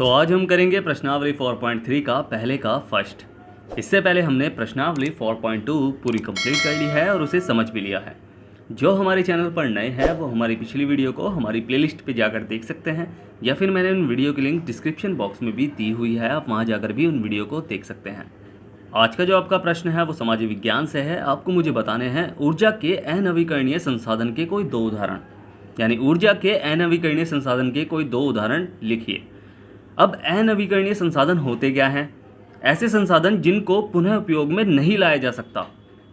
तो आज हम करेंगे प्रश्नावली 4.3 का पहले का फर्स्ट। इससे पहले हमने प्रश्नावली 4.2 पूरी कंप्लीट कर ली है और उसे समझ भी लिया है। जो हमारे चैनल पर नए हैं वो हमारी पिछली वीडियो को हमारी प्लेलिस्ट पे जाकर देख सकते हैं, या फिर मैंने उन वीडियो की लिंक डिस्क्रिप्शन बॉक्स में भी दी हुई है, आप वहाँ जाकर भी उन वीडियो को देख सकते हैं। आज का जो आपका प्रश्न है वो समाज विज्ञान से है। आपको मुझे बताने हैं ऊर्जा के अनवीकरणीय संसाधन के कोई 2 उदाहरण, यानी ऊर्जा के अनवीकरणीय संसाधन के कोई 2 उदाहरण लिखिए। अब अनवीकरणीय संसाधन होते क्या हैं? ऐसे संसाधन जिनको पुनः उपयोग में नहीं लाया जा सकता,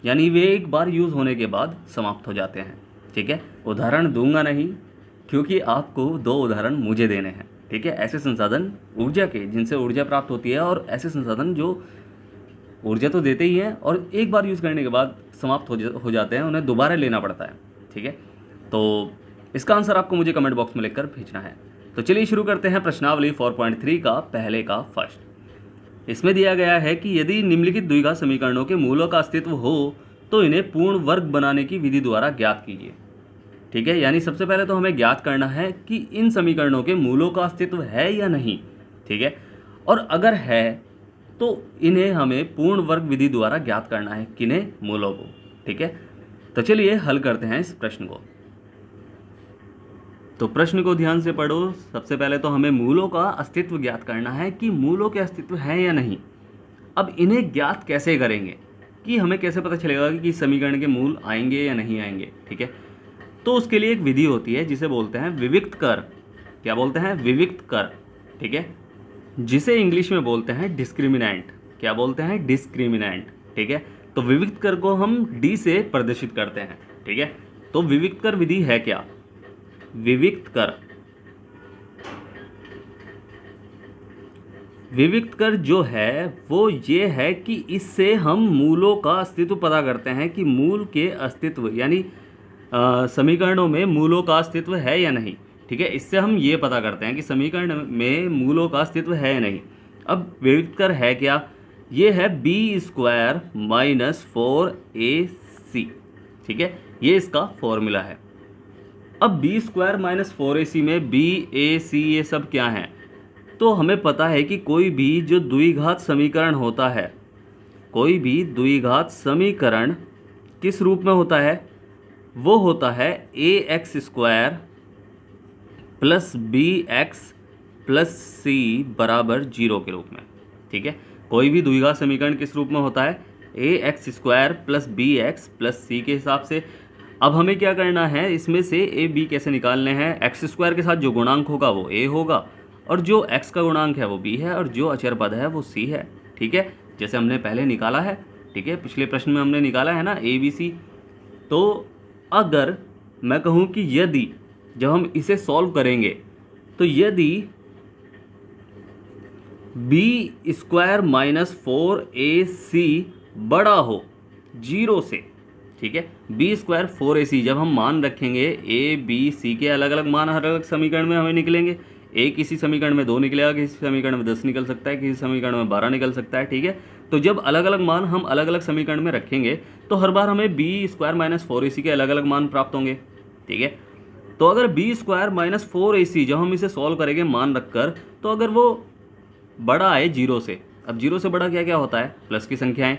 यानी वे एक बार यूज़ होने के बाद समाप्त हो जाते हैं। ठीक है, उदाहरण दूंगा नहीं क्योंकि आपको 2 उदाहरण मुझे देने हैं। ठीक है, ऐसे संसाधन ऊर्जा के जिनसे ऊर्जा प्राप्त होती है, और ऐसे संसाधन जो ऊर्जा तो देते ही हैं और एक बार यूज़ करने के बाद समाप्त हो जाते हैं, उन्हें दोबारा लेना पड़ता है। ठीक है, तो इसका आंसर आपको मुझे कमेंट बॉक्स में लिखकर भेजना है। तो चलिए शुरू करते हैं प्रश्नावली 4.3 का पहले का फर्स्ट। इसमें दिया गया है कि यदि निम्नलिखित द्विघात समीकरणों के मूलों का अस्तित्व हो तो इन्हें पूर्ण वर्ग बनाने की विधि द्वारा ज्ञात कीजिए। ठीक है, यानी सबसे पहले तो हमें ज्ञात करना है कि इन समीकरणों के मूलों का अस्तित्व है या नहीं। ठीक है, और अगर है तो इन्हें हमें पूर्ण वर्ग विधि द्वारा ज्ञात करना है, किन्हें? मूलों को। ठीक है, तो चलिए हल करते हैं इस प्रश्न को। तो प्रश्न को ध्यान से पढ़ो। सबसे पहले तो हमें मूलों का अस्तित्व ज्ञात करना है कि मूलों के अस्तित्व है या नहीं। अब इन्हें ज्ञात कैसे करेंगे, कि हमें कैसे पता चलेगा कि समीकरण के मूल आएंगे या नहीं आएंगे। ठीक है, तो उसके लिए एक विधि होती है जिसे बोलते हैं विविक्त कर। क्या बोलते हैं? विविक्त कर। ठीक है, जिसे इंग्लिश में बोलते हैं डिस्क्रिमिनेंट। क्या बोलते हैं? डिस्क्रिमिनेंट। ठीक है, तो विविक्त कर को हम डी से प्रदर्शित करते हैं। ठीक है, तो विविक्त कर विधि है क्या? विविक्त कर, विविक्त कर जो है वो ये है कि इससे हम मूलों का अस्तित्व पता करते हैं कि मूल के अस्तित्व, यानी समीकरणों में मूलों का अस्तित्व है या नहीं। ठीक है, इससे हम ये पता करते हैं कि समीकरण में मूलों का अस्तित्व है या नहीं। अब विविक्त कर है क्या? ये है b² - 4ac। ठीक है, ये इसका फॉर्मूला है। अब b² - 4ac में b, a, c ये सब क्या हैं? तो हमें पता है कि कोई भी जो द्विघात समीकरण होता है, कोई भी द्विघात समीकरण किस रूप में होता है? वो होता है ax² + bx + c = 0 के रूप में। ठीक है, कोई भी द्विघात समीकरण किस रूप में होता है? ax² + bx + c के हिसाब से। अब हमें क्या करना है, इसमें से a b कैसे निकालने हैं? x² के साथ जो गुणांक होगा वो a होगा, और जो x का गुणांक है वो b है, और जो अचर पद है वो c है। ठीक है, जैसे हमने पहले निकाला है। ठीक है, पिछले प्रश्न में हमने निकाला है ना a b c। तो अगर मैं कहूँ कि यदि जब हम इसे सॉल्व करेंगे तो यदि b² - 4ac बड़ा हो 0 से, ठीक है, b² 4ac जब हम मान रखेंगे, a b c के अलग अलग मान हर अलग समीकरण में हमें निकलेंगे। a किसी समीकरण में 2 निकलेगा, किसी समीकरण में 10 निकल सकता है, किसी समीकरण में 12 निकल सकता है। ठीक है, तो जब अलग अलग मान हम अलग अलग समीकरण में रखेंगे तो हर बार हमें b² - 4ac के अलग अलग मान प्राप्त होंगे। ठीक है, तो अगर b² - 4ac जब हम इसे सॉल्व करेंगे मान रखकर, तो अगर वो बड़ा आए 0 से, अब 0 से बड़ा क्या क्या होता है? प्लस की संख्याएं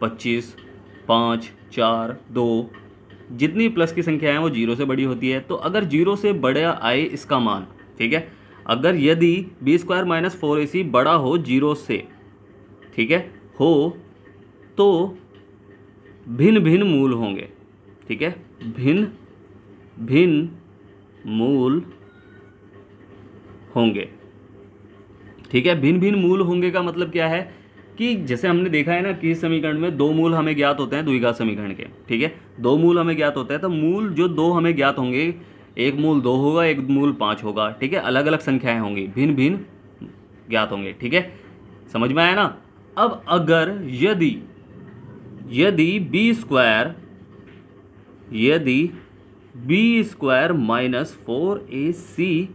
25, 5, 4, 2, जितनी प्लस की संख्या है वो 0 से बड़ी होती है। तो अगर 0 से बड़ा आए इसका मान, ठीक है, अगर यदि b² - 4ac बड़ा हो 0 से, ठीक है, हो तो भिन्न भिन्न मूल होंगे। ठीक है, भिन्न भिन्न मूल होंगे। ठीक है, भिन्न भिन्न मूल होंगे का मतलब क्या है कि जैसे हमने देखा है ना कि समीकरण में 2 मूल हमें ज्ञात होते हैं द्विघात समीकरण के। ठीक है, 2 मूल हमें ज्ञात होते हैं, तो मूल जो 2 हमें ज्ञात होंगे, एक मूल 2 होगा, एक मूल 5 होगा। ठीक है, अलग अलग संख्याएं होंगी, भिन्न भिन्न ज्ञात होंगे। ठीक है, समझ में आया ना? अब अगर यदि b² - 4ac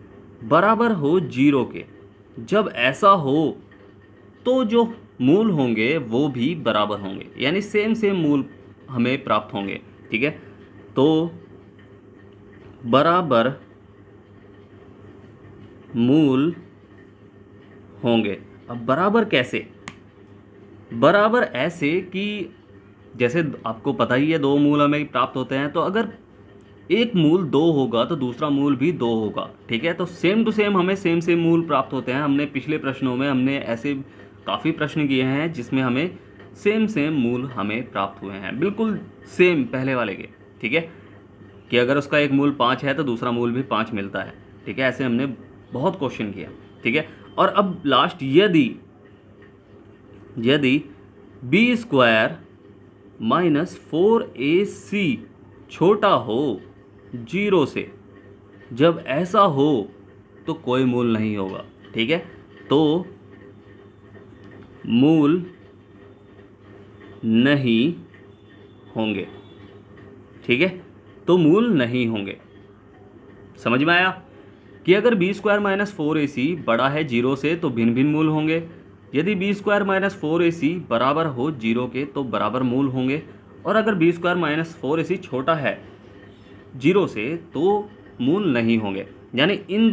बराबर हो 0 के, जब ऐसा हो तो जो मूल होंगे वो भी बराबर होंगे, यानी सेम मूल हमें प्राप्त होंगे। ठीक है, तो बराबर मूल होंगे। अब बराबर कैसे? बराबर ऐसे कि जैसे आपको पता ही है दो मूल हमें प्राप्त होते हैं, तो अगर एक मूल दो होगा तो दूसरा मूल भी दो होगा, ठीक है। तो सेम टू सेम हमें सेम सेम मूल प्राप्त होते हैं। हमने पिछले प्रश्नों में हमने ऐसे काफ़ी प्रश्न किए हैं जिसमें हमें सेम सेम मूल हमें प्राप्त हुए हैं, बिल्कुल सेम पहले वाले के, ठीक है। कि अगर उसका एक मूल 5 है तो दूसरा मूल भी 5 मिलता है, ठीक है। ऐसे हमने बहुत क्वेश्चन किया, ठीक है। और अब लास्ट, यदि बी स्क्वायर माइनस 4ac छोटा हो 0 से, जब ऐसा हो तो कोई मूल नहीं होगा, ठीक है। तो मूल नहीं होंगे, ठीक है। तो मूल नहीं होंगे। समझ में आया कि अगर बी स्क्वायर माइनस 4ac बड़ा है 0 से तो भिन्न भिन्न मूल होंगे। यदि बी स्क्वायर माइनस 4ac बराबर हो 0 के तो बराबर मूल होंगे। और अगर बी स्क्वायर माइनस 4ac छोटा है 0 से तो मूल नहीं होंगे। यानी इन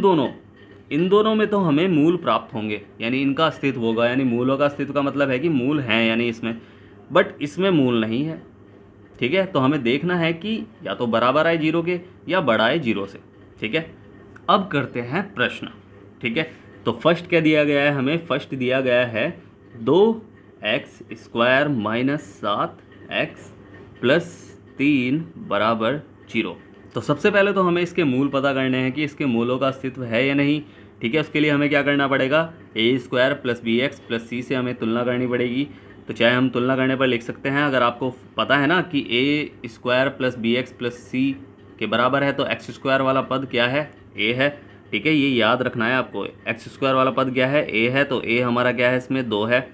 दोनों में तो हमें मूल प्राप्त होंगे, यानी इनका अस्तित्व होगा। यानी मूलों का अस्तित्व का मतलब है कि मूल हैं यानी इसमें, बट इसमें मूल नहीं है, ठीक है। तो हमें देखना है कि या तो बराबर आए 0 के या बड़ा है 0 से, ठीक है। अब करते हैं प्रश्न, ठीक है। तो फर्स्ट क्या दिया गया है हमें? फर्स्ट दिया गया है 2x² माइनस 7x प्लस 3 बराबर 0। तो सबसे पहले तो हमें इसके मूल पता करने हैं कि इसके मूलों का अस्तित्व है या नहीं, ठीक है। उसके लिए हमें क्या करना पड़ेगा? a² plus bx plus c से हमें तुलना करनी पड़ेगी। तो चाहे हम तुलना करने पर लिख सकते हैं, अगर आपको पता है ना कि a² plus bx plus c के बराबर है तो x² वाला पद क्या है? a है, ठीक है। ये याद रखना है आपको। x² वाला पद क्या है? a है। तो a हमारा क्या है? इसमें 2 है।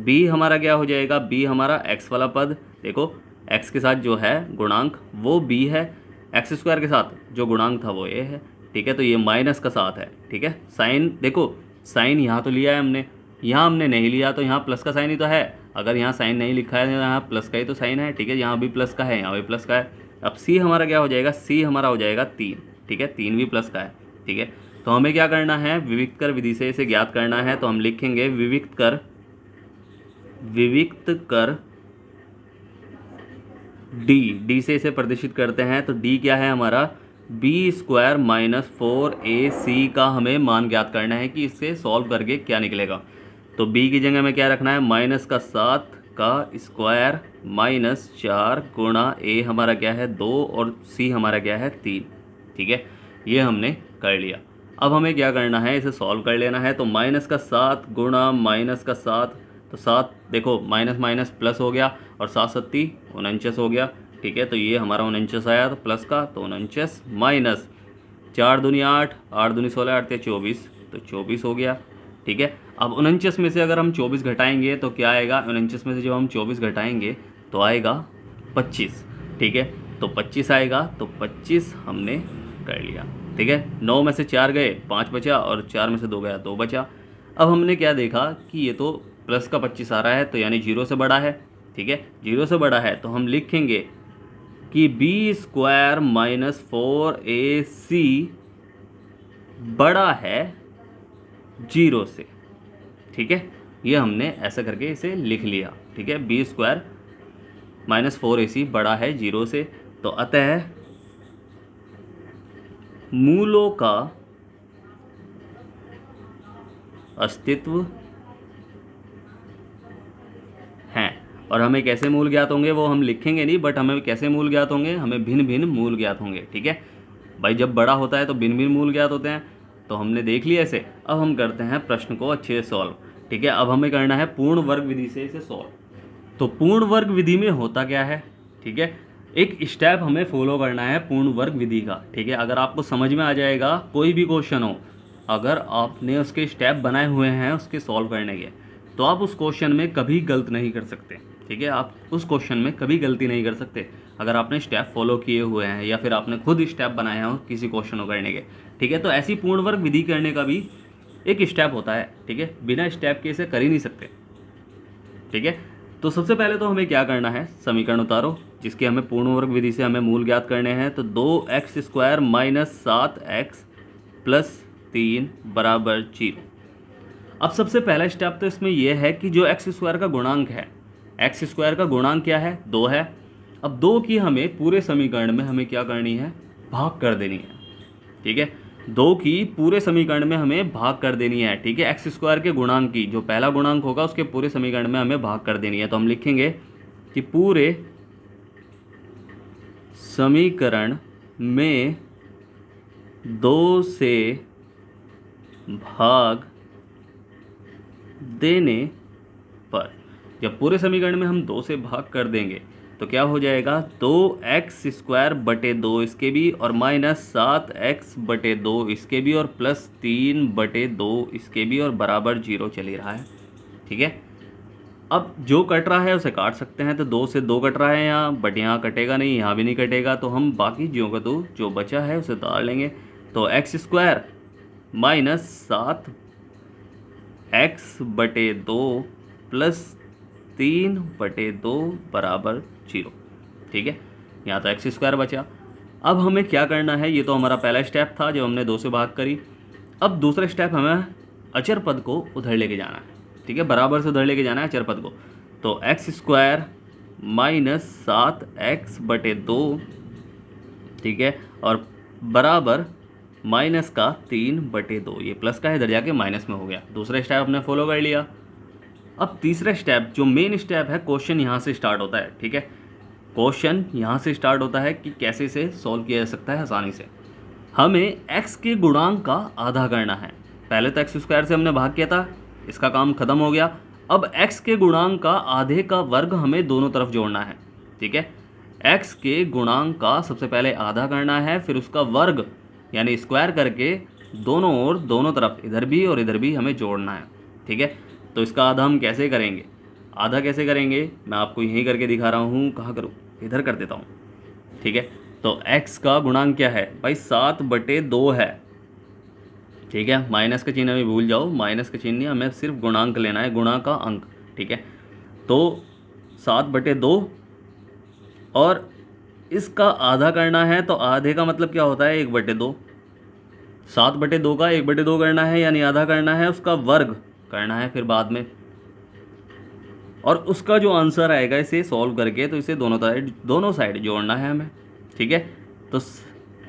b हमारा क्या हो जाएगा? b हमारा x वाला पद, देखो x के साथ जो है गुणांक वो b है, x² के साथ जो गुणांक था वो a है, ठीक है। तो ये माइनस का 7 है, ठीक है। साइन देखो, साइन यहाँ तो लिया है हमने, यहाँ हमने नहीं लिया, तो यहाँ प्लस का साइन ही तो है। अगर यहाँ साइन नहीं लिखा है तो यहाँ प्लस का ही तो साइन है, ठीक है। यहाँ भी प्लस का है, यहाँ भी प्लस का है। अब c हमारा क्या हो जाएगा? c हमारा हो जाएगा 3, ठीक है। 3 भी प्लस का है, ठीक है। तो हमें क्या करना है? विविक्त कर विधि से इसे ज्ञात करना है। तो हम लिखेंगे विविक्त कर d से इसे प्रदर्शित करते हैं। तो d क्या है हमारा? b² माइनस 4ac का हमें मान ज्ञात करना है कि इससे सॉल्व करके क्या निकलेगा। तो b की जगह में क्या रखना है? माइनस का 7 का स्क्वायर माइनस 4 गुणा a हमारा क्या है? 2 और c हमारा क्या है? 3, ठीक है। ये हमने कर लिया। अब हमें क्या करना है? इसे सॉल्व कर लेना है। तो माइनस का 7 गुणा माइनस का 7, तो 7 देखो माइनस माइनस प्लस हो गया और 7 7 49 हो गया, ठीक है। तो ये हमारा 49 आया, तो प्लस का तो 49 माइनस 4 दूनी 8, 8 दूनी 16, 8 24, तो 24 हो गया, ठीक है। अब 49 में से अगर हम 24 घटाएंगे तो क्या आएगा? 49 में से जब हम 24 घटाएंगे तो आएगा 25, ठीक है। तो 25 आएगा, तो 25 हमने कर लिया, ठीक है। 9 में से 4 गए, 5 बचा, और 4 में से 2 गया, 2 बचा। अब हमने क्या देखा कि ये तो प्लस का 25 आ रहा है, तो यानी 0 से बड़ा है, ठीक है। 0 से बड़ा है तो हम लिखेंगे कि b² माइनस 4ac बड़ा है 0 से, ठीक है। ये हमने ऐसा करके इसे लिख लिया, ठीक है। b² माइनस 4ac बड़ा है 0 से। तो अतः मूलों का अस्तित्व है। और हमें कैसे मूल ज्ञात होंगे वो हम लिखेंगे नहीं, बट हमें कैसे मूल ज्ञात होंगे? हमें भिन्न भिन्न मूल ज्ञात होंगे, ठीक है भाई। जब बड़ा होता है तो भिन्न भिन्न मूल ज्ञात होते हैं। तो हमने देख लिया इसे। अब हम करते हैं प्रश्न को अच्छे से सॉल्व, ठीक है। अब हमें करना है पूर्ण वर्ग विधि से इसे सॉल्व। तो पूर्ण वर्ग विधि में होता क्या है, ठीक है। एक स्टेप हमें फॉलो करना है पूर्ण वर्ग विधि का, ठीक है। अगर आपको समझ में आ जाएगा, कोई भी क्वेश्चन हो, अगर आपने उसके स्टेप बनाए हुए हैं उसके सॉल्व करने के, तो आप उस क्वेश्चन में कभी गलत नहीं कर सकते, ठीक है। आप उस क्वेश्चन में कभी गलती नहीं कर सकते अगर आपने स्टेप फॉलो किए हुए हैं या फिर आपने खुद स्टेप बनाए हैं किसी क्वेश्चन को करने के, ठीक है। तो ऐसी पूर्ण वर्ग विधि करने का भी एक स्टेप होता है, ठीक है। बिना स्टेप के इसे कर ही नहीं सकते, ठीक है। तो सबसे पहले तो हमें क्या करना है? समीकरण उतारो जिसके हमें पूर्ण वर्ग विधि से हमें मूल ज्ञात करने हैं। तो 2x² माइनस 7x प्लस 3 बराबर 0। अब सबसे पहला स्टेप तो इसमें यह है कि जो एक्स स्क्वायर का गुणांक है, एक्स स्क्वायर का गुणांक क्या है, 2 है। अब 2 की हमें पूरे समीकरण में हमें क्या करनी है, भाग कर देनी है। ठीक है, 2 की पूरे समीकरण में हमें भाग कर देनी है। ठीक है, एक्स स्क्वायर के गुणांक की जो पहला गुणांक होगा उसके पूरे समीकरण में हमें भाग कर देनी है। तो हम लिखेंगे कि पूरे समीकरण में 2 से भाग देने पर, जब पूरे समीकरण में हम 2 से भाग कर देंगे तो क्या हो जाएगा, 2x² बटे 2 इसके भी और -7x बटे 2 इसके भी और +3 बटे 2 इसके भी और बराबर 0 चल ही रहा है। ठीक है, अब जो कट रहा है उसे काट सकते हैं, तो 2 से 2 कट रहा है यहाँ, बट यहाँ कटेगा नहीं, यहाँ भी नहीं कटेगा, तो हम बाकी ज्यों का तो जो बचा है उसे डाल लेंगे। तो x² -7x बटे 2 +3 बटे 2 बराबर 0। ठीक है, यहाँ तो x² बचा। अब हमें क्या करना है, ये तो हमारा पहला स्टेप था जब हमने 2 से भाग करी। अब दूसरा स्टेप हमें अचर पद को उधर लेके जाना है। ठीक है, बराबर से उधर लेके जाना है अचर पद को। तो x² -7x बटे 2, ठीक है, और बराबर -3 बटे 2, ये प्लस का है, इधर जाके माइनस में हो गया। दूसरा स्टेप हमने फॉलो कर लिया। अब तीसरा स्टेप जो मेन स्टेप है, क्वेश्चन यहाँ से स्टार्ट होता है। ठीक है, क्वेश्चन यहाँ से स्टार्ट होता है कि कैसे इसे सॉल्व किया जा सकता है आसानी से। हमें x के गुणांक का आधा करना है। पहले तो x² से हमने भाग किया था, इसका काम खत्म हो गया। अब x के गुणांक का आधे का वर्ग हमें दोनों तरफ जोड़ना है। ठीक है, x के गुणांक का सबसे पहले आधा करना है, फिर उसका वर्ग यानी स्क्वायर करके दोनों ओर दोनों तरफ इधर भी और इधर भी हमें जोड़ना है। ठीक है, तो इसका आधा हम कैसे करेंगे, आधा कैसे करेंगे मैं आपको यहीं करके दिखा रहा हूँ। कहाँ करूँ, इधर कर देता हूँ। ठीक है, तो x का गुणांक क्या है भाई, 7 बटे 2 है। ठीक है, माइनस का चिन्ह हमें भूल जाओ, माइनस का चिन्ह नहीं, हमें सिर्फ गुणांक लेना है, गुणा का अंक। ठीक है, तो 7 बटे 2 और इसका आधा करना है, तो आधे का मतलब क्या होता है, 1 बटे 2। 7 बटे 2 का 1 बटे 2 करना है यानी आधा करना है, उसका वर्ग करना है फिर बाद में, और उसका जो आंसर आएगा इसे सॉल्व करके तो इसे दोनों साइड जोड़ना है हमें। ठीक है, तो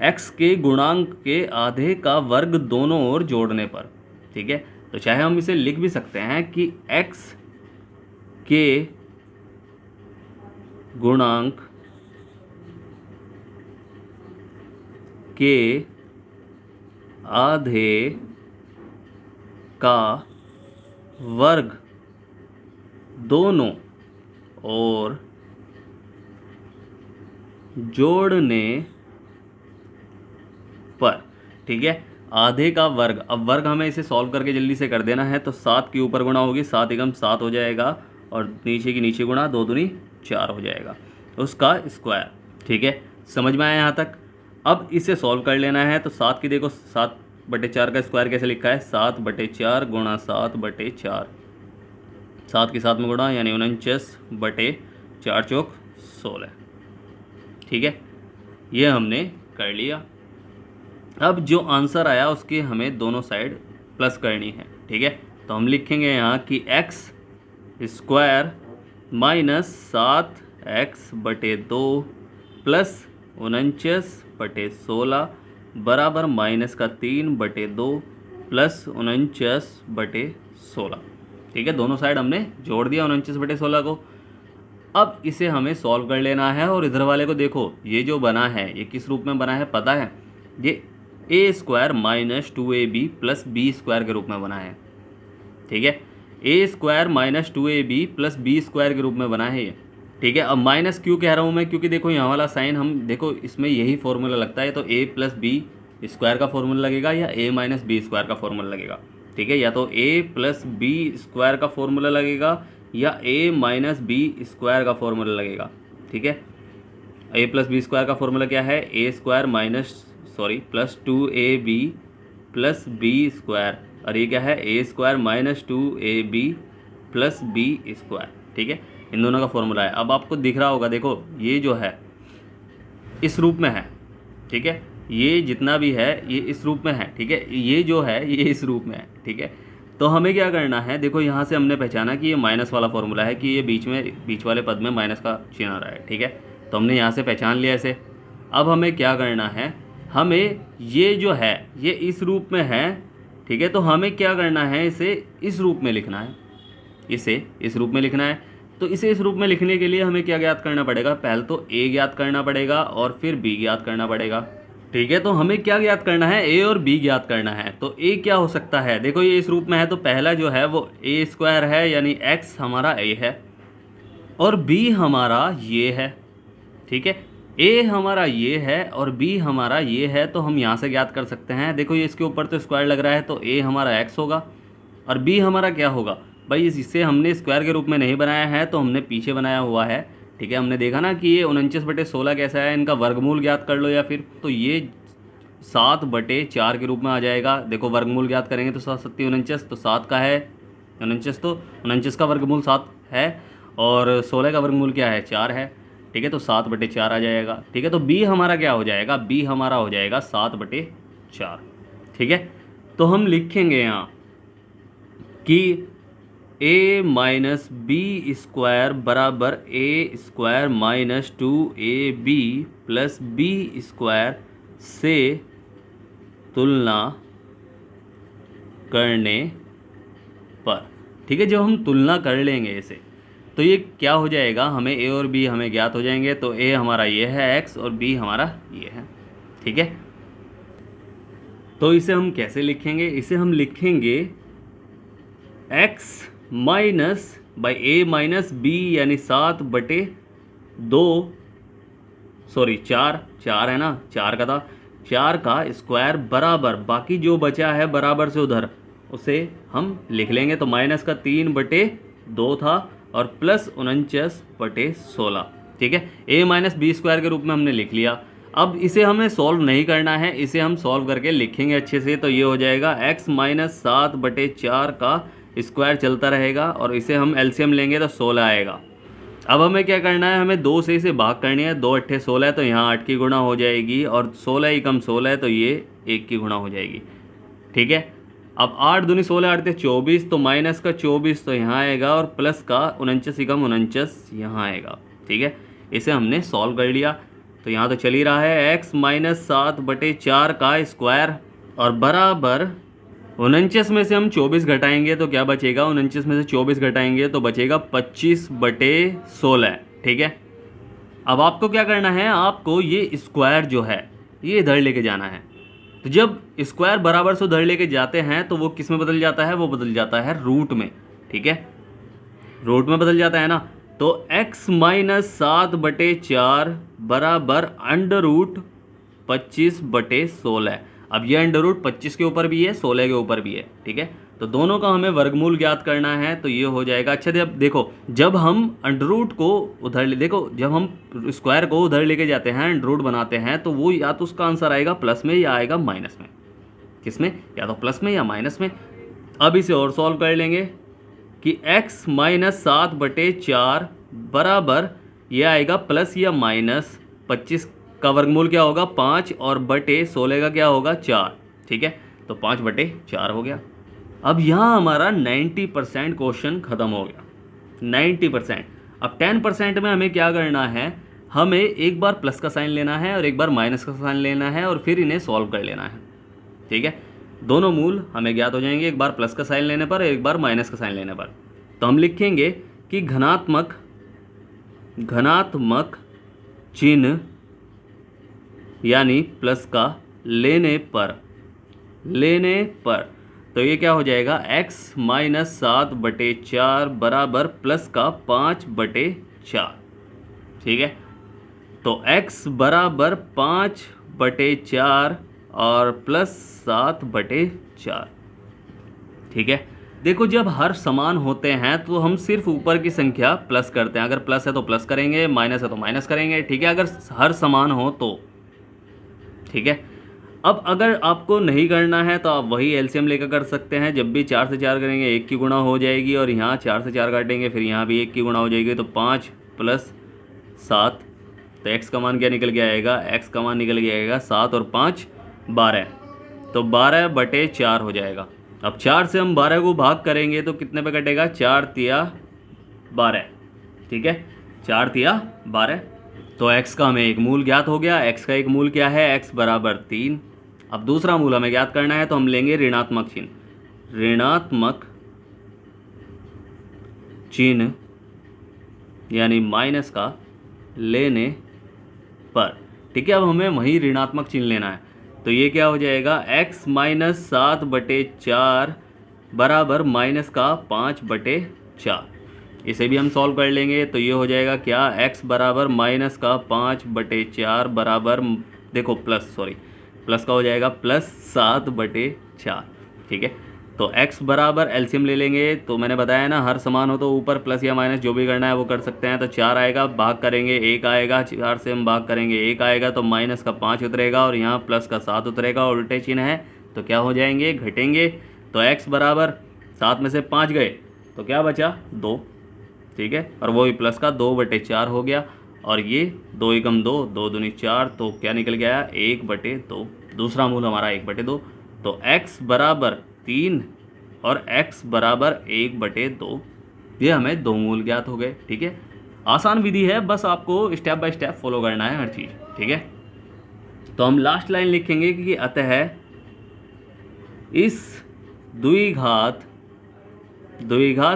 x के गुणांक के आधे का वर्ग दोनों ओर जोड़ने पर। ठीक है, तो चाहे हम इसे लिख भी सकते हैं कि x के गुणांक के आधे का वर्ग दोनों ओर जोड़ने पर। ठीक है, आधे का वर्ग, अब वर्ग हमें इसे सॉल्व करके जल्दी से कर देना है। तो 7 के ऊपर गुणा होगी, 7 एकम 7 हो जाएगा, और नीचे की नीचे गुणा 2 दूनी 4 हो जाएगा, उसका स्क्वायर। ठीक है, समझ में आया यहाँ तक। अब इसे सॉल्व कर लेना है। तो 7 की देखो, 7 बटे 4 का स्क्वायर कैसे लिखा है, 7 बटे 4 गुणा 7 बटे 4, 7 के साथ में गुणा यानी 49 बटे 4 चौक 16। ठीक है, ये हमने कर लिया। अब जो आंसर आया उसकी हमें दोनों साइड प्लस करनी है। ठीक है, तो हम लिखेंगे यहाँ कि x² -7x बटे 2 प्लस 49 बटे 16 बराबर -3 बटे 2 प्लस 49 बटे 16। ठीक है, दोनों साइड हमने जोड़ दिया 49 बटे 16 को। अब इसे हमें सॉल्व कर लेना है, और इधर वाले को देखो, ये जो बना है ये किस रूप में बना है पता है, ये a² -2ab प्लस b² के रूप में बना है। ठीक है, a² -2ab प्लस b² के रूप में बना है ये। ठीक है, अब माइनस क्यों कह रहा हूँ मैं, क्योंकि देखो यहाँ वाला साइन हम देखो इसमें यही फॉर्मूला लगता है, तो a प्लस b² का फॉर्मूला लगेगा या a माइनस b² का फॉर्मूला लगेगा। ठीक है, या तो a प्लस b² का फॉर्मूला लगेगा या a माइनस b² का फॉर्मूला लगेगा। ठीक है, a प्लस b² का फॉर्मूला क्या है, प्लस 2ab प्लस b², और ये क्या है, a² minus 2ab plus b²। ठीक है, इन दोनों का फॉर्मूला है। अब आपको दिख रहा होगा, देखो ये जो है इस रूप में है। ठीक है, ये जितना भी है ये इस रूप में है। ठीक है, ये जो है ये इस रूप में है। ठीक है, तो हमें क्या करना है, देखो यहाँ से हमने पहचाना कि ये माइनस वाला फॉर्मूला है कि ये बीच वाले पद में माइनस का चिन्ह आ रहा है, ठीक है। तो हमने यहाँ से पहचान लिया इसे। अब हमें क्या करना है, हमें ये जो है ये इस रूप में है, ठीक है। तो हमें क्या करना है, इसे इस रूप में लिखना है, इसे इस रूप में लिखना है। तो इसे इस रूप में लिखने के लिए हमें क्या ज्ञात करना पड़ेगा, पहले तो a ज्ञात करना पड़ेगा और फिर b ज्ञात करना पड़ेगा, ठीक है। तो हमें क्या ज्ञात करना है, a और b ज्ञात करना है। तो a क्या हो सकता है, देखो ये इस रूप में है तो पहला जो है वो a स्क्वायर है, यानी x हमारा a है और b हमारा ये है, ठीक है। a हमारा ये है और b हमारा ये है, तो हम यहाँ से ज्ञात कर सकते हैं। देखो ये इसके ऊपर तो स्क्वायर लग रहा है, तो a हमारा x होगा और b हमारा क्या होगा भाई, इसे हमने स्क्वायर के रूप में नहीं बनाया है, तो हमने पीछे बनाया हुआ है, ठीक है। हमने देखा ना कि ये 49/16 कैसा है, इनका वर्गमूल ज्ञात कर लो या फिर, तो ये 7/4 के रूप में आ जाएगा। देखो वर्गमूल ज्ञात करेंगे तो 7 7 49, तो 7 का है 49, तो 49 का वर्गमूल 7 है और 16 का वर्गमूल क्या है, 4 है, ठीक है। तो 7/4 आ जाएगा, ठीक है। तो b हमारा क्या हो जाएगा, b हमारा हो जाएगा 7/4, ठीक है। तो हम लिखेंगे यहाँ कि a माइनस बी स्क्वायर बराबर a square minus 2ab plus B square से तुलना करने पर, ठीक है। जब हम तुलना कर लेंगे इसे तो ये क्या हो जाएगा, हमें a और b हमें ज्ञात हो जाएंगे। तो a हमारा ये है x और b हमारा ये है, ठीक है। तो इसे हम कैसे लिखेंगे, इसे हम लिखेंगे x minus by a minus b, यानी 7/2, सॉरी 4 है ना, 4 का था, 4 का स्क्वायर बराबर बाकी जो बचा है बराबर से उधर उसे हम लिख लेंगे। तो माइनस का 3/2 था और प्लस 49/16, ठीक है। a माइनस बी स्क्वायर के रूप में हमने लिख लिया। अब इसे हमें सॉल्व नहीं करना है, इसे हम सॉल्व करके लिखेंगे अच्छे से। तो ये हो जाएगा x माइनस 7/4 का स्क्वायर चलता रहेगा और इसे हम एलसीएम लेंगे तो 16 आएगा। अब हमें क्या करना है, हमें 2 से इसे भाग करनी है, 2 8 16 है तो यहाँ 8 की गुणा हो जाएगी और 16 ही कम 16 है तो ये 1 की गुणा हो जाएगी, ठीक है। अब 8 दूनी 16 8 24, तो माइनस का 24 तो यहाँ आएगा और प्लस का 49 ही कम 49 यहाँ आएगा, ठीक है। इसे हमने सॉल्व कर लिया। तो यहाँ तो चल ही रहा है x माइनस 7/4 का स्क्वायर और बराबर 49 में से हम 24 घटाएंगे तो क्या बचेगा, 49 में से 24 घटाएंगे तो बचेगा 25/16, ठीक है। अब आपको क्या करना है, आपको ये स्क्वायर जो है ये इधर लेके जाना है। तो जब स्क्वायर बराबर से उधर लेके जाते हैं तो वो किस में बदल जाता है, वो बदल जाता है रूट में, ठीक है। रूट में बदल जाता है ना। तो x माइनस 7/4 बराबर अंडर रूट 25/16। अब ये अंडर रूट 25 के ऊपर भी है, 16 के ऊपर भी है, ठीक है। तो दोनों का हमें वर्गमूल ज्ञात करना है, तो ये हो जाएगा। अच्छा देखो जब हम अंडर रूट को उधर देखो जब हम स्क्वायर को उधर लेके जाते हैं, अंडर रूट बनाते हैं, तो वो या तो उसका आंसर आएगा प्लस में या आएगा माइनस में। किस में, या तो प्लस में या माइनस में। अब इसे और सॉल्व कर लेंगे कि x माइनस 7/4 बराबर ये आएगा प्लस या माइनस 25 का वर्गमूल क्या होगा 5 और बटे 16 का क्या होगा 4, ठीक है। तो 5/4 हो गया। अब यहाँ हमारा 90% क्वेश्चन खत्म हो गया, 90%। अब 10% में हमें क्या करना है, हमें एक बार प्लस का साइन लेना है और एक बार माइनस का साइन लेना है और फिर इन्हें सॉल्व कर लेना है, ठीक है। दोनों मूल हमें ज्ञात हो जाएंगे, एक बार प्लस का साइन लेने पर एक बार माइनस का साइन लेने पर। तो हम लिखेंगे कि घनात्मक चिन्ह यानी प्लस का लेने पर तो ये क्या हो जाएगा, x माइनस 7/4 बराबर प्लस का 5/4, ठीक है। तो x बराबर 5/4 और प्लस 7/4, ठीक है। देखो जब हर समान होते हैं तो हम सिर्फ ऊपर की संख्या प्लस करते हैं, अगर प्लस है तो प्लस करेंगे, माइनस है तो माइनस करेंगे, ठीक है, अगर हर समान हो तो, ठीक है। अब अगर आपको नहीं करना है तो आप वही एलसीएम लेकर कर सकते हैं। जब भी 4 से 4 करेंगे 1 की गुणा हो जाएगी और यहाँ 4 से 4 काटेंगे फिर यहाँ भी 1 की गुणा हो जाएगी, तो 5 + 7, तो x का मान क्या निकल के आएगा, x का मान निकल के आएगा 7 और 5 12, तो 12/4 हो जाएगा, अब 4 से हम 12 को भाग करेंगे तो कितने पे कटेगा, 4 तिया 12, ठीक है, 4 तिया 12। तो x का हमें एक मूल ज्ञात हो गया। x का एक मूल क्या है, x बराबर 3। अब दूसरा मूल हमें ज्ञात करना है तो हम लेंगे ऋणात्मक चिन्ह, ऋणात्मक चिन्ह यानी माइनस का लेने पर, ठीक है। अब हमें वही ऋणात्मक चिन्ह लेना है तो ये क्या हो जाएगा, x माइनस 7/4 बराबर माइनस का 5/4। इसे भी हम सॉल्व कर लेंगे तो ये हो जाएगा क्या, x बराबर माइनस का 5/4 बराबर, देखो प्लस का हो जाएगा +7/4, ठीक है। तो x बराबर एलसीएम ले लेंगे, तो मैंने बताया ना हर समान हो तो ऊपर प्लस या माइनस जो भी करना है वो कर सकते हैं। तो 4 आएगा, भाग करेंगे 1 आएगा, 4 से हम भाग करेंगे 1 आएगा तो माइनस का 5 उतरेगा और यहाँ प्लस का 7 उतरेगा, उल्टे चिन्ह है तो क्या हो जाएंगे, घटेंगे। तो x बराबर 7 में से 5 गए तो क्या बचा, 2, ठीक है, और वो भी प्लस का 2/4 हो गया। और ये 2 एकम 2, 2 दूनी 4, तो क्या निकल गया, 1/2। दूसरा मूल हमारा 1/2। तो x बराबर 3 और x बराबर 1/2, ये हमें 2 मूल ज्ञात हो गए, ठीक है। आसान विधि है, बस आपको स्टेप बाय स्टेप फॉलो करना है हर चीज़, ठीक है। तो हम लास्ट लाइन लिखेंगे कि अतः इस द्विघात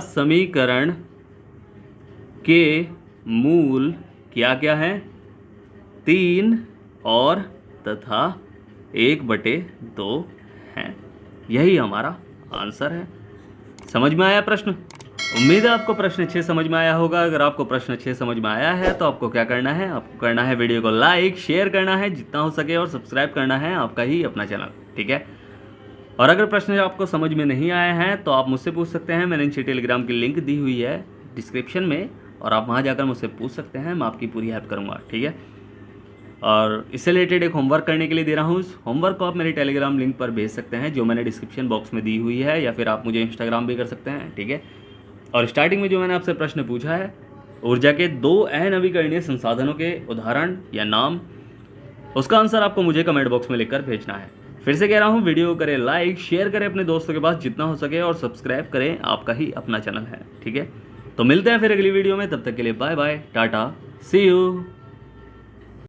समीकरण के मूल क्या क्या हैं, 3 और तथा 1/2 हैं। यही हमारा आंसर है। समझ में आया प्रश्न? उम्मीद है आपको प्रश्न अच्छे समझ में आया होगा। अगर आपको प्रश्न अच्छे समझ में आया है तो आपको क्या करना है, आपको करना है वीडियो को लाइक शेयर करना है जितना हो सके और सब्सक्राइब करना है आपका ही अपना चैनल, ठीक है। और अगर प्रश्न आपको समझ में नहीं आया है तो आप मुझसे पूछ सकते हैं। मैंने नीचे टेलीग्राम की लिंक दी हुई है डिस्क्रिप्शन में और आप वहाँ जाकर मुझसे पूछ सकते हैं, मैं आपकी पूरी हेल्प करूँगा, ठीक है। और इससे रिलेटेड एक होमवर्क करने के लिए दे रहा हूँ। उस होमवर्क को आप मेरे टेलीग्राम लिंक पर भेज सकते हैं जो मैंने डिस्क्रिप्शन बॉक्स में दी हुई है, या फिर आप मुझे इंस्टाग्राम भी कर सकते हैं, ठीक है। और स्टार्टिंग में जो मैंने आपसे प्रश्न पूछा है, ऊर्जा के 2 अनवीकरणीय संसाधनों के उदाहरण या नाम, उसका आंसर आपको मुझे कमेंट बॉक्स में लिखकर भेजना है। फिर से कह रहा हूँ, वीडियो को करें लाइक, शेयर करें अपने दोस्तों के पास जितना हो सके और सब्सक्राइब करें, आपका ही अपना चैनल है, ठीक है। तो मिलते हैं फिर अगली वीडियो में, तब तक के लिए bye bye, tata, see you.